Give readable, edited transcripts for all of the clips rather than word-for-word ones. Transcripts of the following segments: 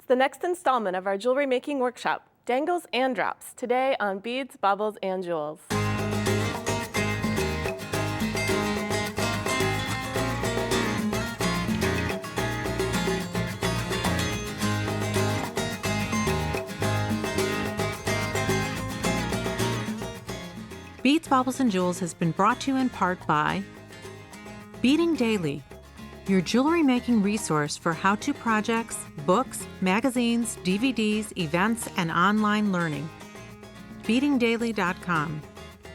the next installment of our jewelry making workshop, Dangles and Drops, today on Beads, Baubles, and Jewels. Beads, Baubles, and Jewels has been brought to you in part by Beading Daily, your jewelry making resource for how-to projects, books, magazines, DVDs, events, and online learning. BeadingDaily.com.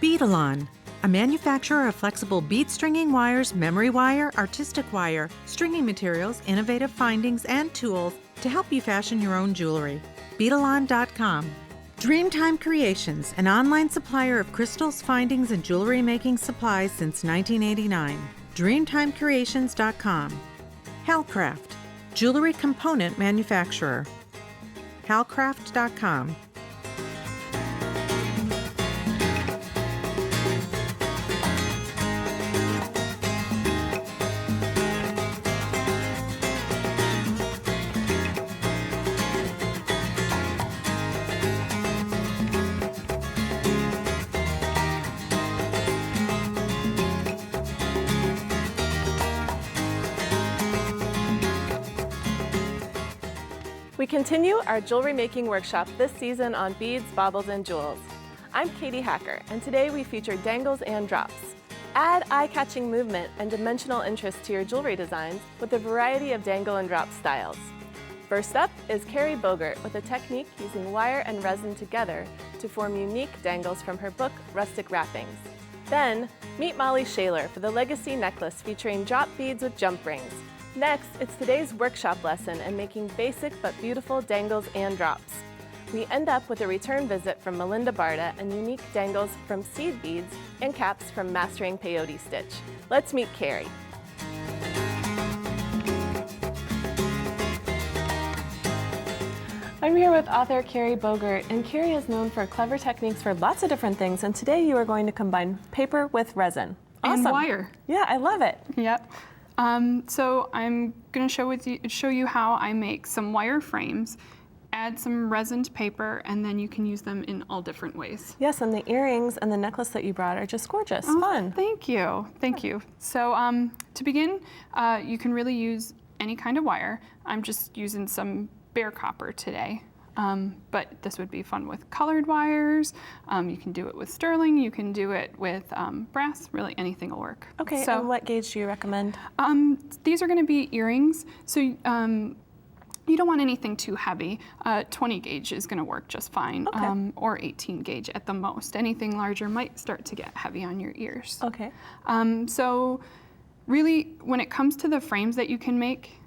Beadalon, a manufacturer of flexible bead stringing wires, memory wire, artistic wire, stringing materials, innovative findings, and tools to help you fashion your own jewelry. Beadalon.com. Dreamtime Creations, an online supplier of crystals, findings, and jewelry making supplies since 1989. DreamtimeCreations.com. Halcraft, jewelry component manufacturer. Halcraft.com. We continue our jewelry making workshop this season on Beads, Baubles, and Jewels. I'm Katie Hacker, and today we feature Dangles and Drops. Add eye-catching movement and dimensional interest to your jewelry designs with a variety of dangle and drop styles. First up is Kerry Bogert with a technique using wire and resin together to form unique dangles from her book, Rustic Wrappings. Then, meet Molly Schaller for the Legacy necklace featuring drop beads with jump rings. Next, it's today's workshop lesson in making basic but beautiful dangles and drops. We end up with a return visit from Melinda Barta and unique dangles from seed beads and caps from Mastering Peyote Stitch. Let's meet Kerry. I'm here with author Kerry Bogert, and Kerry is known for clever techniques for lots of different things, and today you are going to combine paper with resin. Awesome. And wire. Yeah, I love it. Yep. So I'm going to show you how I make some wire frames, add some resined paper, and then you can use them in all different ways. Yes, and the earrings and the necklace that you brought are just gorgeous. Oh, fun. Thank you. Thank you. So to begin, you can really use any kind of wire. I'm just using some bare copper today. But this would be fun with colored wires. You can do it with sterling. You can do it with brass. Really, anything will work. Okay, so, and what gauge do you recommend? These are going to be earrings. So you don't want anything too heavy. 20 gauge is going to work just fine, okay. Or 18 gauge at the most. Anything larger might start to get heavy on your ears. Okay. So really, when it comes to the frames that you can make,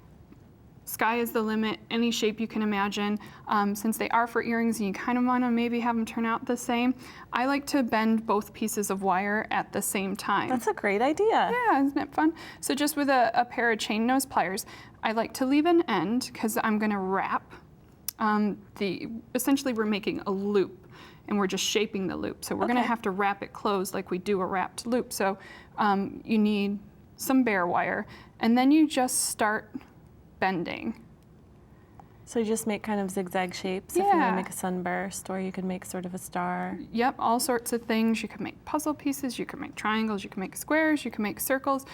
sky is the limit, any shape you can imagine. Since they are for earrings and you kind of want to maybe have them turn out the same, I like to bend both pieces of wire at the same time. That's a great idea. Yeah, isn't it fun? So just with a pair of chain nose pliers, I like to leave an end because I'm going to wrap. Essentially we're making a loop and we're just shaping the loop. So we're going to have to wrap it closed like we do a wrapped loop. So you need some bare wire, and then you just start bending. So you just make kind of zigzag shapes if you want to make a sunburst, or you could make sort of a star. Yep, all sorts of things. You can make puzzle pieces, you can make triangles, you can make squares, you can make circles.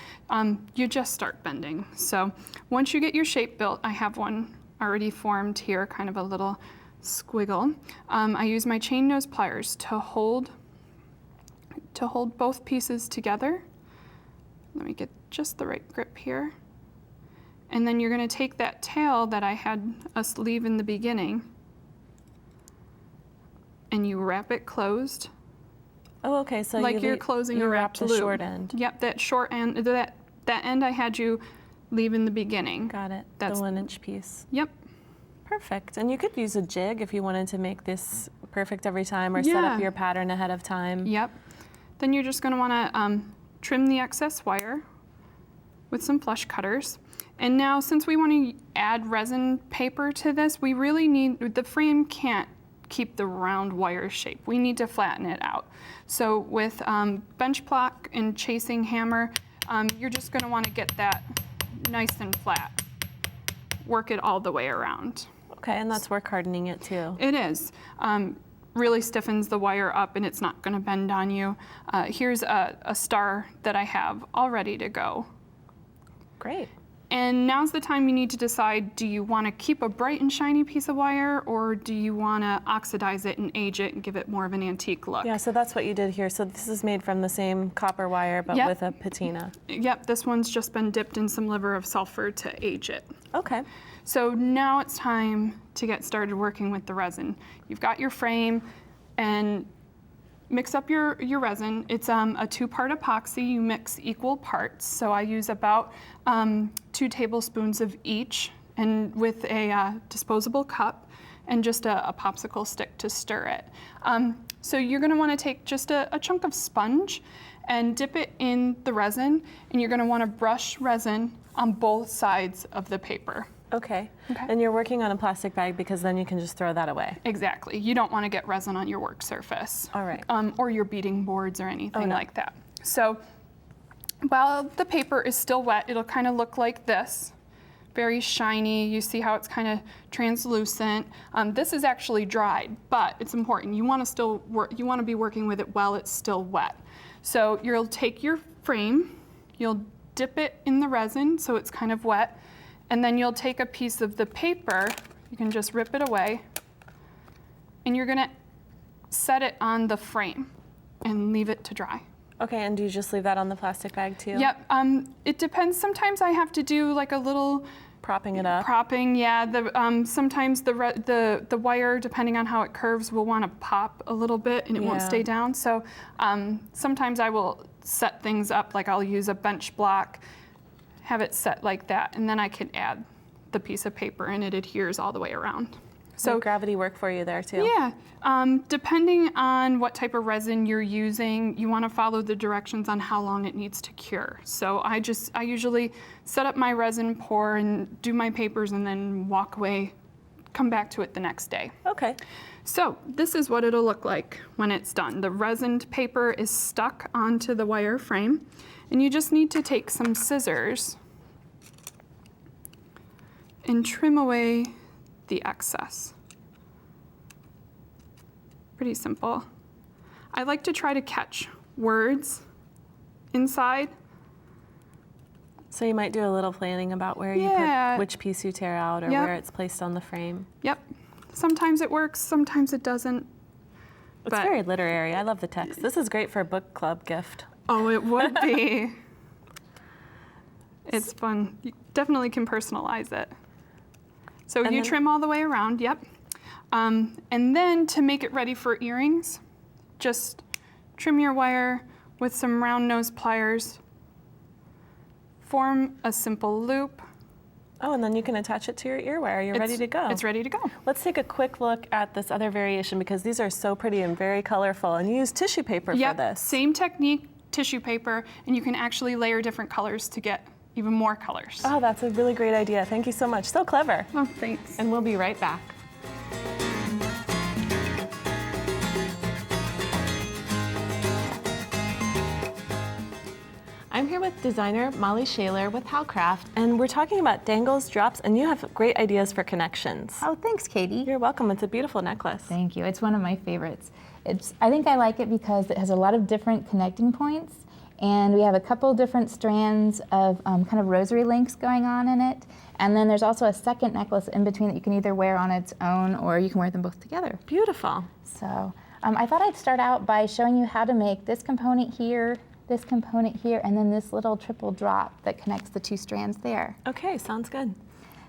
You just start bending. So once you get your shape built, I have one already formed here, kind of a little squiggle. I use my chain nose pliers to hold both pieces together. Let me get just the right grip here. And then you're going to take that tail that I had us leave in the beginning, and you wrap it closed. Oh, okay. So like you're closing a wrapped loop. The short end. Yep, that short end, that end I had you leave in the beginning. Got it. That's the 1-inch piece. Yep. Perfect. And you could use a jig if you wanted to make this perfect every time, or set up your pattern ahead of time. Yep. Then you're just going to want to trim the excess wire with some flush cutters. And now, since we want to add resin paper to this, we really need, the frame can't keep the round wire shape. We need to flatten it out. So with bench block and chasing hammer, you're just going to want to get that nice and flat. Work it all the way around. Okay, and that's work hardening it too. It is. Really stiffens the wire up and it's not going to bend on you. Here's a star that I have all ready to go. Great. And now's the time you need to decide, do you want to keep a bright and shiny piece of wire, or do you want to oxidize it and age it and give it more of an antique look? Yeah, so that's what you did here. So this is made from the same copper wire, but Yep. with a patina. Yep, this one's just been dipped in some liver of sulfur to age it. Okay. So now it's time to get started working with the resin. You've got your frame, and mix up your resin. It's a 2-part epoxy. You mix equal parts. So I use about 2 tablespoons of each, and with a disposable cup and just a popsicle stick to stir it. So you're going to want to take just a chunk of sponge and dip it in the resin, and you're going to want to brush resin on both sides of the paper. Okay. And you're working on a plastic bag because then you can just throw that away. Exactly. You don't want to get resin on your work surface. All right. Or your beading boards or anything no. like that. So while the paper is still wet, it'll kind of look like this. Very shiny. You see how it's kind of translucent. This is actually dried, but it's important. You want to still work. You want to be working with it while it's still wet. So you'll take your frame, you'll dip it in the resin so it's kind of wet, and then you'll take a piece of the paper. You can just rip it away, and you're going to set it on the frame and leave it to dry. Okay, and do you just leave that on the plastic bag too? Yep. It depends. Sometimes I have to do like a little Propping it up. propping. Yeah. Sometimes the wire, depending on how it curves, will want to pop a little bit and it won't Yeah. stay down. So sometimes I will set things up, like I'll use a bench block, have it set like that, and then I can add the piece of paper and it adheres all the way around. So gravity work for you there too. Yeah, depending on what type of resin you're using, you want to follow the directions on how long it needs to cure. So I usually set up my resin pour and do my papers and then walk away, come back to it the next day. Okay. So this is what it'll look like when it's done. The resined paper is stuck onto the wire frame, and you just need to take some scissors and trim away the excess. Pretty simple. I like to try to catch words inside. So you might do a little planning about where you Yeah. put which piece you tear out or Yep. where it's placed on the frame. Yep. Sometimes it works, sometimes it doesn't. It's But- very literary. I love the text. This is great for a book club gift. Oh, it would be. It's fun. You definitely can personalize it. So And you then- trim all the way around, yep. And then to make it ready for earrings, just trim your wire with some round nose pliers, form a simple loop. Oh, and then you can attach it to your ear wire. You're ready to go. It's ready to go. Let's take a quick look at this other variation because these are so pretty and very colorful. And you use tissue paper for this. Same technique, tissue paper, and you can actually layer different colors to get even more colors. Oh, that's a really great idea. Thank you so much. So clever. Oh, thanks. And we'll be right back. I'm here with designer Molly Schaller with Howcraft, and we're talking about dangles, drops, and you have great ideas for connections. Oh, thanks, Katie. You're welcome. It's a beautiful necklace. Thank you. It's one of my favorites. I think I like it because it has a lot of different connecting points, and we have a couple different strands of kind of rosary links going on in it. And then there's also a second necklace in between that you can either wear on its own or you can wear them both together. Beautiful. So I thought I'd start out by showing you how to make this component here, and then this little triple drop that connects the two strands there. Okay, sounds good.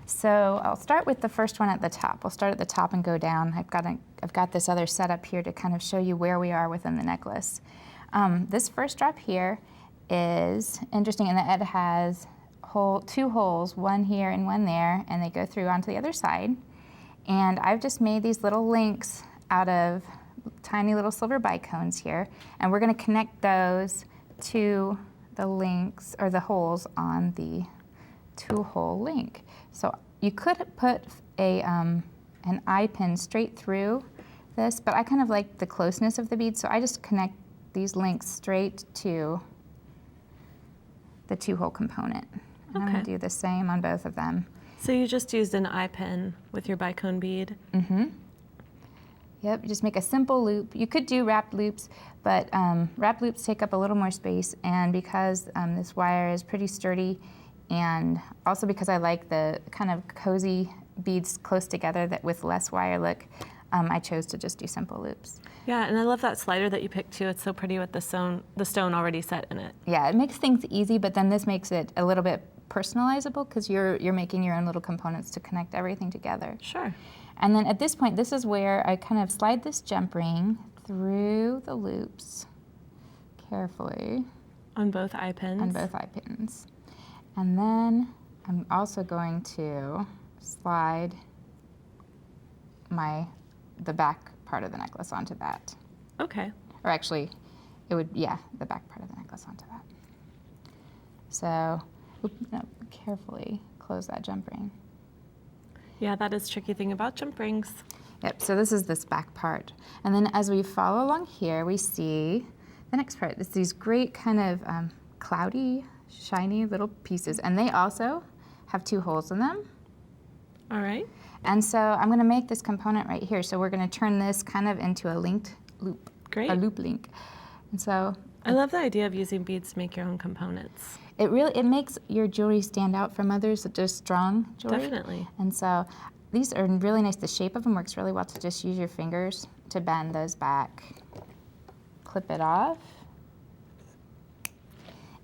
So I'll start with the first one at the top. I'll start at the top and go down. I've got this other setup here to kind of show you where we are within the necklace. This first drop here is interesting in that it has two holes, one here and one there, and they go through onto the other side. And I've just made these little links out of tiny little silver bicones here, and we're going to connect those to the links or the holes on the two-hole link. So you could put an eye pin straight through this, but I kind of like the closeness of the bead, so I just connect these links straight to the two-hole component. And I'm going to do the same on both of them. So you just used an eye pin with your bicone bead? Mm-hmm. Yep, you just make a simple loop. You could do wrapped loops, but wrapped loops take up a little more space, and because this wire is pretty sturdy, and also because I like the kind of cozy beads close together that with less wire look, I chose to just do simple loops. Yeah, and I love that slider that you picked too. It's so pretty with the stone already set in it. Yeah, it makes things easy, but then this makes it a little bit personalizable because you're making your own little components to connect everything together. Sure. And then at this point, this is where I kind of slide this jump ring through the loops carefully. On both eye pins? On both eye pins. And then I'm also going to slide the back part of the necklace onto that. Okay. Or actually, it would, yeah, the back part of the necklace onto that. So, carefully close that jump ring. Yeah, that is a tricky thing about jump rings. Yep, so this is this back part. And then as we follow along here, we see the next part. It's these great kind of cloudy, shiny little pieces. And they also have 2 holes in them. All right. And so I'm gonna make this component right here. So we're gonna turn this kind of into a linked loop. Great. A loop link. And so I love the idea of using beads to make your own components. it makes your jewelry stand out from others, just strong jewelry. Definitely. And so these are really nice. The shape of them works really well to just use your fingers to bend those back. Clip it off.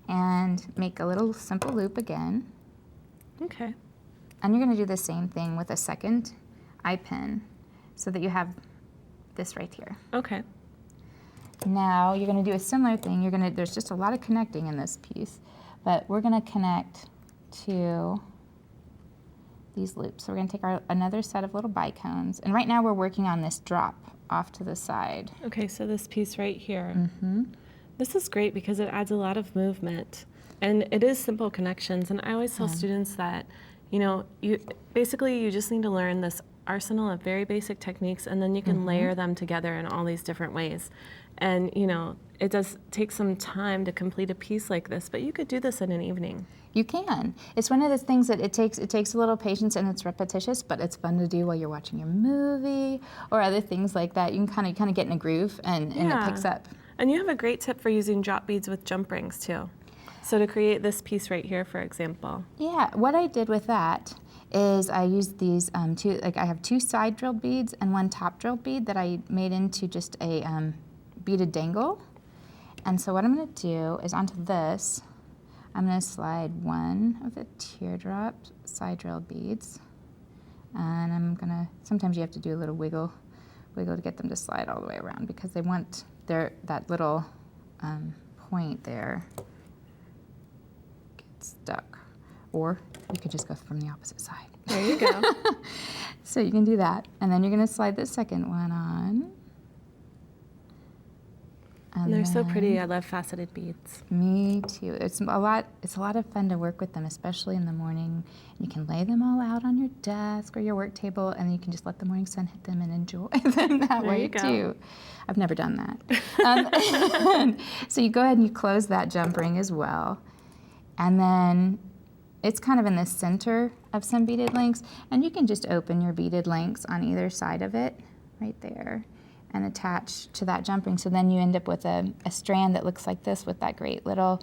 And make a little simple loop again. Okay. And you're gonna do the same thing with a second eye pin so that you have this right here. Okay. Now you're gonna do a similar thing. There's just a lot of connecting in this piece, but we're gonna connect to these loops. So we're gonna take another set of little bicones, and right now we're working on this drop off to the side. Okay, so this piece right here. Mm-hmm. This is great because it adds a lot of movement, and it is simple connections. And I always tell students that, you just need to learn this arsenal of very basic techniques, and then you can layer them together in all these different ways. And it does take some time to complete a piece like this, but you could do this in an evening. You can. It's one of those things that it takes a little patience, and it's repetitious, but it's fun to do while you're watching your movie or other things like that. You can kind of get in a groove, and it picks up. And you have a great tip for using drop beads with jump rings too. So to create this piece right here, for example. Yeah, what I did with that is I used these I have 2 side drilled beads and 1 top drilled bead that I made into just a beaded dangle. And so what I'm gonna do is onto this, I'm gonna slide 1 of the teardrop side drilled beads. And sometimes you have to do a little wiggle to get them to slide all the way around because they want that little point there get stuck. Or you could just go from the opposite side. There you go. So you can do that. And then you're gonna slide the second one on. And they're so pretty. I love faceted beads. Me too. It's a lot of fun to work with them, especially in the morning. You can lay them all out on your desk or your work table, and you can just let the morning sun hit them and enjoy them that way too. I've never done that. So you go ahead and you close that jump ring as well. And then it's kind of in the center of some beaded links, and you can just open your beaded links on either side of it, right there, and attach to that jump ring. So then you end up with a strand that looks like this with that great little,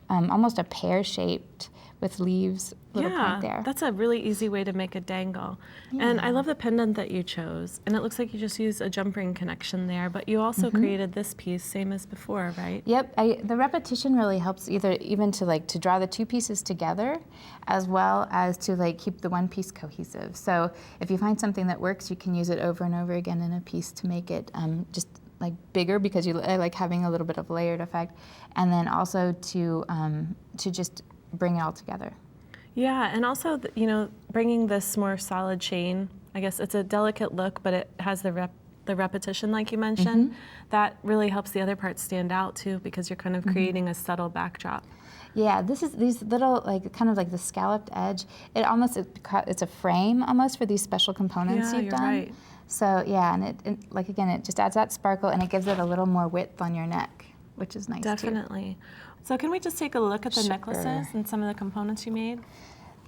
almost a pear-shaped with leaves little point there. That's a really easy way to make a dangle. Yeah. And I love the pendant that you chose. And it looks like you just used a jump ring connection there, but you also created this piece, same as before, right? Yep, the repetition really helps even to draw the 2 pieces together, as well as to keep the one piece cohesive. So if you find something that works, you can use it over and over again in a piece to make it just bigger, because you like having a little bit of layered effect, and then also to just bring it all together. Yeah, and also, bringing this more solid chain, I guess it's a delicate look, but it has the repetition like you mentioned. That really helps the other parts stand out too, because you're kind of creating a subtle backdrop. Yeah, these little, kind of like the scalloped edge, it's a frame almost for these special components you've done. Right. So yeah, and it just adds that sparkle, and it gives it a little more width on your neck, which is nice too. Definitely. So can we just take a look at the necklaces and some of the components you made?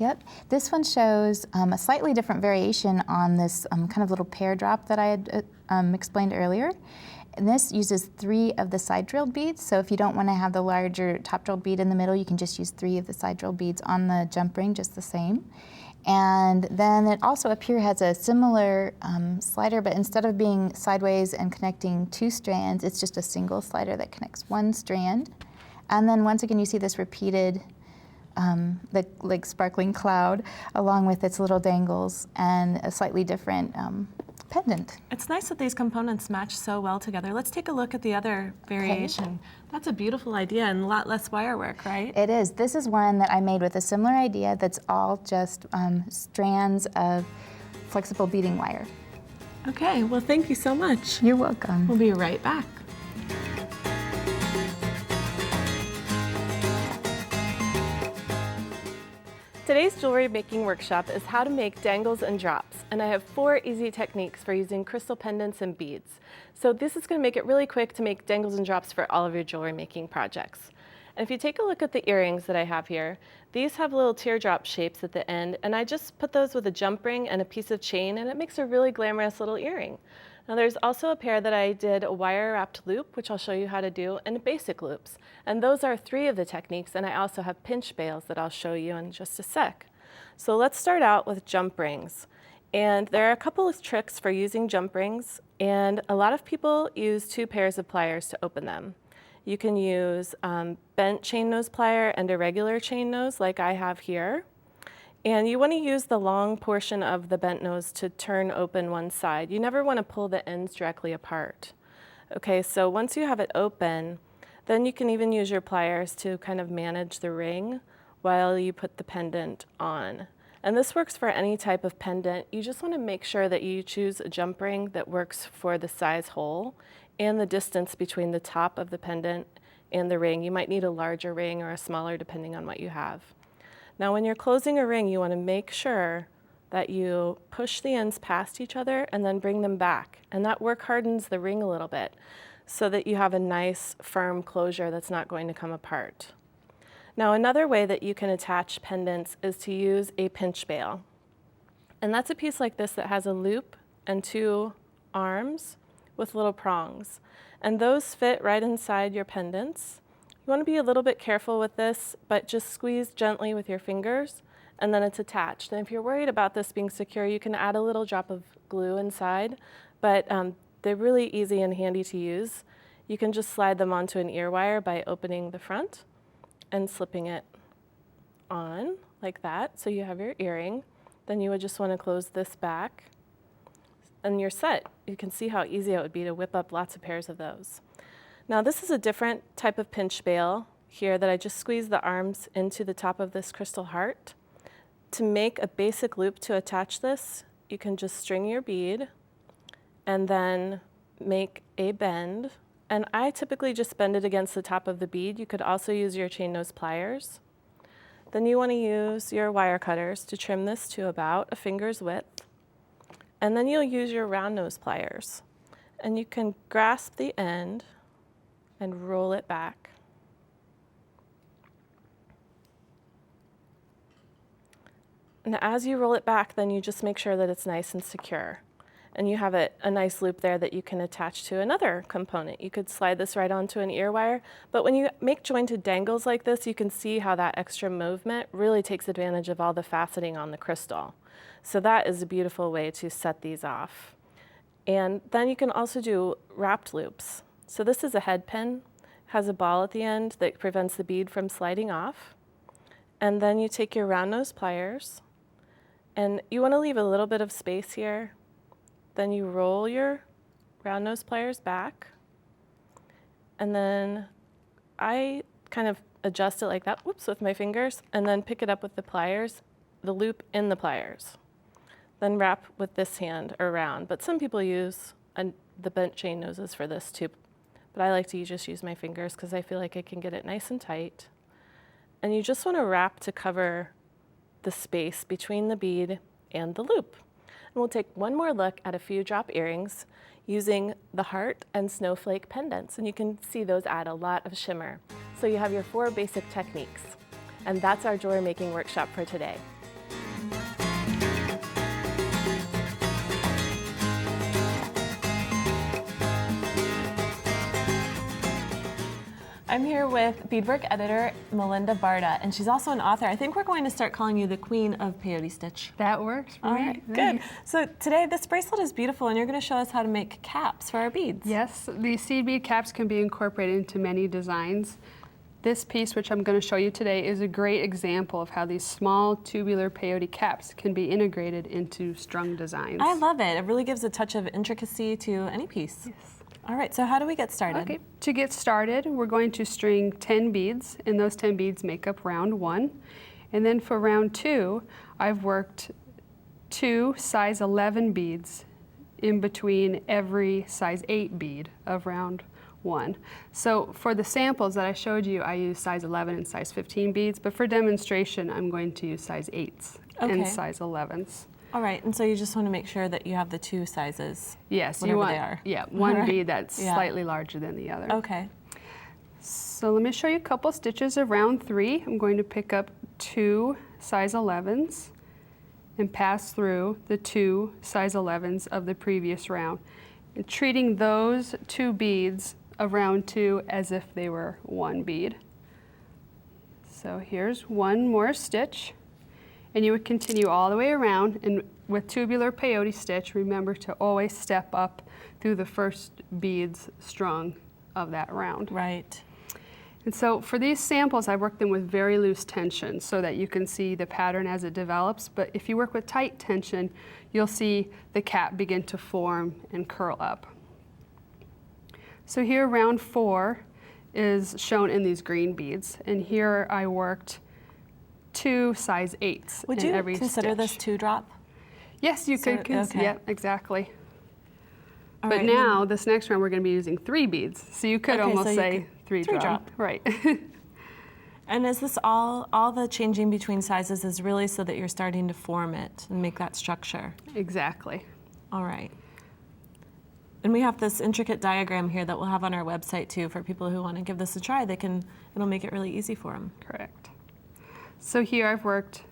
Yep. This one shows a slightly different variation on this kind of little pear drop that I had explained earlier. And this uses 3 of the side drilled beads. So if you don't want to have the larger top drilled bead in the middle, you can just use 3 of the side drilled beads on the jump ring, just the same. And then it also up here has a similar slider, but instead of being sideways and connecting 2 strands, it's just a single slider that connects 1 strand. And then once again, you see this repeated the like sparkling cloud along with its little dangles and a slightly different pendant. It's nice that these components match so well together. Let's take a look at the other variation. Okay. That's a beautiful idea and a lot less wire work, right? It is. This is one that I made with a similar idea that's all just strands of flexible beading wire. Okay, well thank you so much. You're welcome. We'll be right back. Today's jewelry making workshop is how to make dangles and drops, and I have 4 easy techniques for using crystal pendants and beads. So this is going to make it really quick to make dangles and drops for all of your jewelry making projects. And if you take a look at the earrings that I have here, these have little teardrop shapes at the end, and I just put those with a jump ring and a piece of chain, and it makes a really glamorous little earring. Now there's also a pair that I did a wire wrapped loop, which I'll show you how to do, and basic loops. And those are 3 of the techniques, and I also have pinch bails that I'll show you in just a sec. So let's start out with jump rings. And there are a couple of tricks for using jump rings, and a lot of people use 2 pairs of pliers to open them. You can use bent chain nose plier and a regular chain nose like I have here. And you want to use the long portion of the bent nose to turn open one side. You never want to pull the ends directly apart. Okay, so once you have it open, then you can even use your pliers to kind of manage the ring while you put the pendant on. And this works for any type of pendant. You just want to make sure that you choose a jump ring that works for the size hole and the distance between the top of the pendant and the ring. You might need a larger ring or a smaller depending on what you have. Now when you're closing a ring, you want to make sure that you push the ends past each other and then bring them back. And that work hardens the ring a little bit so that you have a nice firm closure that's not going to come apart. Now another way that you can attach pendants is to use a pinch bail. And that's a piece like this that has a loop and 2 arms with little prongs. And those fit right inside your pendants. You want to be a little bit careful with this, but just squeeze gently with your fingers, and then it's attached. And if you're worried about this being secure, you can add a little drop of glue inside, but they're really easy and handy to use. You can just slide them onto an ear wire by opening the front and slipping it on like that, so you have your earring. Then you would just want to close this back, and you're set. You can see how easy it would be to whip up lots of pairs of those. Now this is a different type of pinch bail here that I just squeeze the arms into the top of this crystal heart. To make a basic loop to attach this, you can just string your bead and then make a bend. And I typically just bend it against the top of the bead. You could also use your chain nose pliers. Then you want to use your wire cutters to trim this to about a finger's width. And then you'll use your round nose pliers. And you can grasp the end and roll it back. And as you roll it back, then you just make sure that it's nice and secure. And you have a nice loop there that you can attach to another component. You could slide this right onto an ear wire, but when you make jointed dangles like this, you can see how that extra movement really takes advantage of all the faceting on the crystal. So that is a beautiful way to set these off. And then you can also do wrapped loops. So this is a head pin, has a ball at the end that prevents the bead from sliding off. And then you take your round nose pliers, and you want to leave a little bit of space here. Then you roll your round nose pliers back, and then I kind of adjust it like that, whoops, with my fingers, and then pick it up with the pliers, the loop in the pliers. Then wrap with this hand around, but some people use the bent chain noses for this too. But I like to just use my fingers because I feel like I can get it nice and tight. And you just want to wrap to cover the space between the bead and the loop. And we'll take one more look at a few drop earrings using the heart and snowflake pendants. And you can see those add a lot of shimmer. So you have your 4 basic techniques. And that's our jewelry making workshop for today. I'm here with beadwork editor Melinda Barta, and she's also an author. I think we're going to start calling you the queen of peyote stitch. That works for All me. right, good. So today this bracelet is beautiful, and you're going to show us how to make caps for our beads. Yes, the seed bead caps can be incorporated into many designs. This piece, which I'm going to show you today, is a great example of how these small tubular peyote caps can be integrated into strung designs. I love it. It really gives a touch of intricacy to any piece. Yes. All right, so how do we get started? Okay, to get started, we're going to string 10 beads, and those 10 beads make up round 1. And then for round 2, I've worked 2 size 11 beads in between every size 8 bead of round 1. So for the samples that I showed you, I used size 11 and size 15 beads, but for demonstration, I'm going to use size 8s and size 11s. All right, and so you just want to make sure that you have the 2 sizes. Yes, whatever you want, they are. Yeah, one right. bead that's slightly larger than the other. Okay. So let me show you a couple stitches of round 3. I'm going to pick up 2 size 11s and pass through the 2 size 11s of the previous round, and treating those 2 beads of round 2 as if they were 1 bead. So here's one more stitch, and you would continue all the way around, and with tubular peyote stitch, remember to always step up through the first beads strung of that round. Right. And so for these samples, I work them with very loose tension so that you can see the pattern as it develops. But if you work with tight tension, you'll see the cap begin to form and curl up. So here round 4 is shown in these green beads. And here I worked 2 size 8s Would in you every consider stitch. this 2-drop? Yes, you could. Okay. Yeah, exactly. All But right, now, this next round, we're going to be using 3 beads. So you could Okay, almost so you say could- 3 3 drop. drop. Right. And is this all the changing between sizes is really so that you're starting to form it and make that structure? Exactly. All right. And we have this intricate diagram here that we'll have on our website too for people who want to give this a try. It'll make it really easy for them. Correct. So here I've worked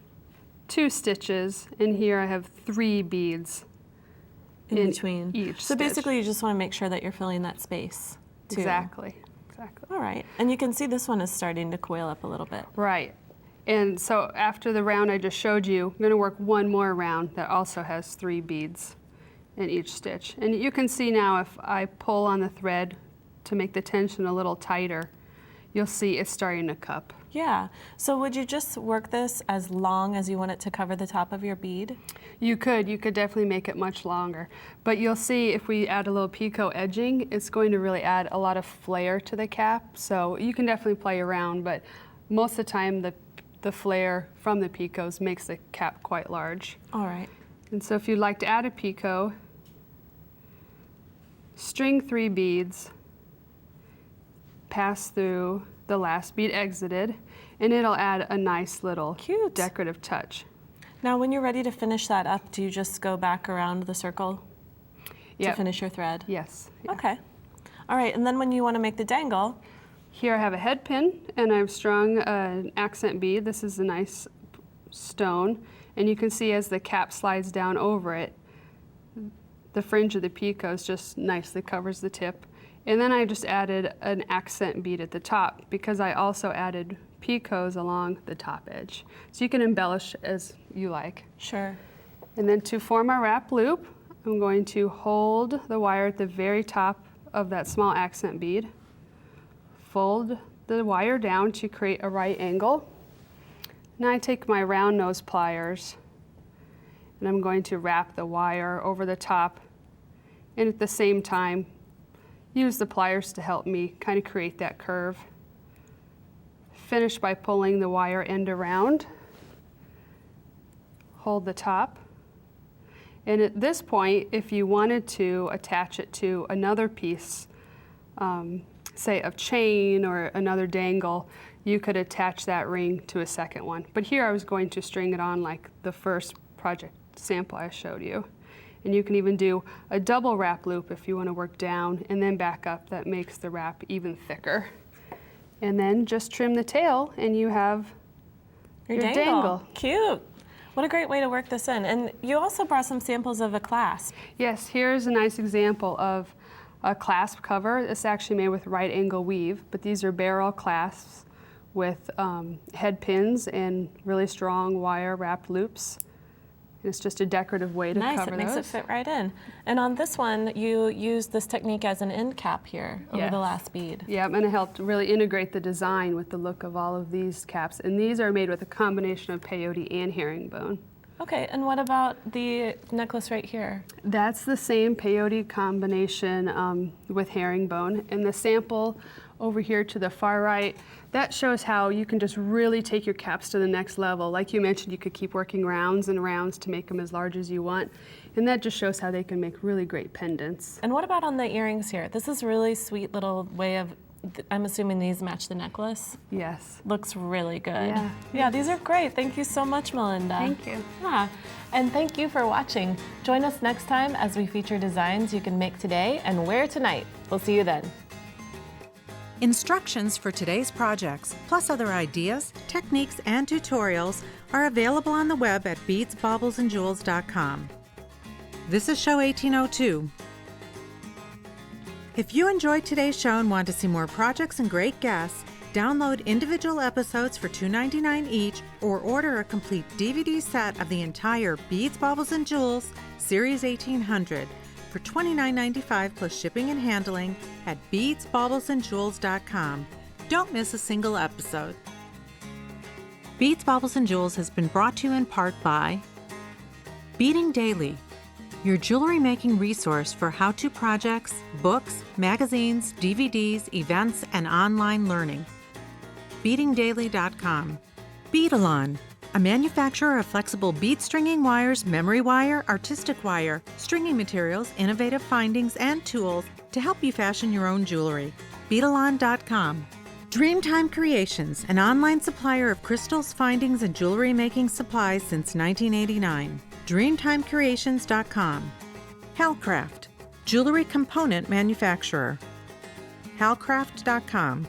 2 stitches, and here I have 3 beads In between. each So stitch. basically you just want to make sure that you're filling that space too. Exactly. Exactly. All right. And you can see this one is starting to coil up a little bit. Right. And so after the round I just showed you, I'm going to work one more round that also has 3 beads in each stitch. And you can see now if I pull on the thread to make the tension a little tighter, you'll see it's starting to cup. Yeah. So would you just work this as long as you want it to cover the top of your bead? You could definitely make it much longer. But you'll see if we add a little picot edging, it's going to really add a lot of flair to the cap. So you can definitely play around, but most of the time the flare from the picots makes the cap quite large. All right. And so if you'd like to add a picot, string 3 beads, pass through the last bead exited, and it'll add a nice little Cute. decorative touch. Now when you're ready to finish that up, do you just go back around the circle to Yep. finish your thread? Yes. Yeah. Okay. All right, and then when you want to make the dangle, Here I have a head pin, and I've strung an accent bead. This is a nice stone, and you can see as the cap slides down over it, the fringe of the picots just nicely covers the tip. And then I just added an accent bead at the top because I also added picots along the top edge. So you can embellish as you like. sure. And then to form our wrap loop, I'm going to hold the wire at the very top of that small accent bead, fold the wire down to create a right angle. Now I take my round nose pliers, and I'm going to wrap the wire over the top, and at the same time use the pliers to help me kind of create that curve. Finish by pulling the wire end around, hold the top, and at this point, if you wanted to attach it to another piece, say of chain or another dangle, you could attach that ring to a second one. But here I was going to string it on like the first project sample I showed you. And you can even do a double wrap loop if you want to work down and then back up. That makes the wrap even thicker. And then just trim the tail and you have your dangle. Cute. What a great way to work this in. And you also brought some samples of a clasp. Yes, here's a nice example of a clasp cover. It's actually made with right angle weave, but these are barrel clasps with head pins and really strong wire wrapped loops. And it's just a decorative way to Nice, cover it makes those. it fit right in. And on this one, you used this technique as an end cap here over Yes. the last bead. Yeah, and it helped really integrate the design with the look of all of these caps. And these are made with a combination of peyote and herringbone. Okay, and what about the necklace right here? That's the same peyote combination with herringbone. And the sample over here to the far right, that shows how you can just really take your caps to the next level. Like you mentioned, you could keep working rounds and rounds to make them as large as you want. And that just shows how they can make really great pendants. And what about on the earrings here? This is really sweet little way of, I'm assuming these match the necklace? Yes. Looks really good. Yeah. Yeah, these are great. Thank you so much, Melinda. Thank you. Yeah, and thank you for watching. Join us next time as we feature designs you can make today and wear tonight. We'll see you then. Instructions for today's projects, plus other ideas, techniques, and tutorials are available on the web at beadsbaublesandjewels.com. This is Show 1802. If you enjoyed today's show and want to see more projects and great guests, download individual episodes for $2.99 each or order a complete DVD set of the entire Beads, Baubles and Jewels Series 1800 for $29.95 plus shipping and handling at beadsbaublesandjewels.com. Don't miss a single episode. Beads, Baubles and Jewels has been brought to you in part by Beading Daily, your jewelry making resource for how-to projects, books, magazines, DVDs, events, and online learning. BeadingDaily.com. Beadalon, a manufacturer of flexible bead stringing wires, memory wire, artistic wire, stringing materials, innovative findings, and tools to help you fashion your own jewelry. Beadalon.com. Dreamtime Creations, an online supplier of crystals, findings, and jewelry making supplies since 1989. Dreamtimecreations.com. Halcraft, jewelry component manufacturer. Halcraft.com.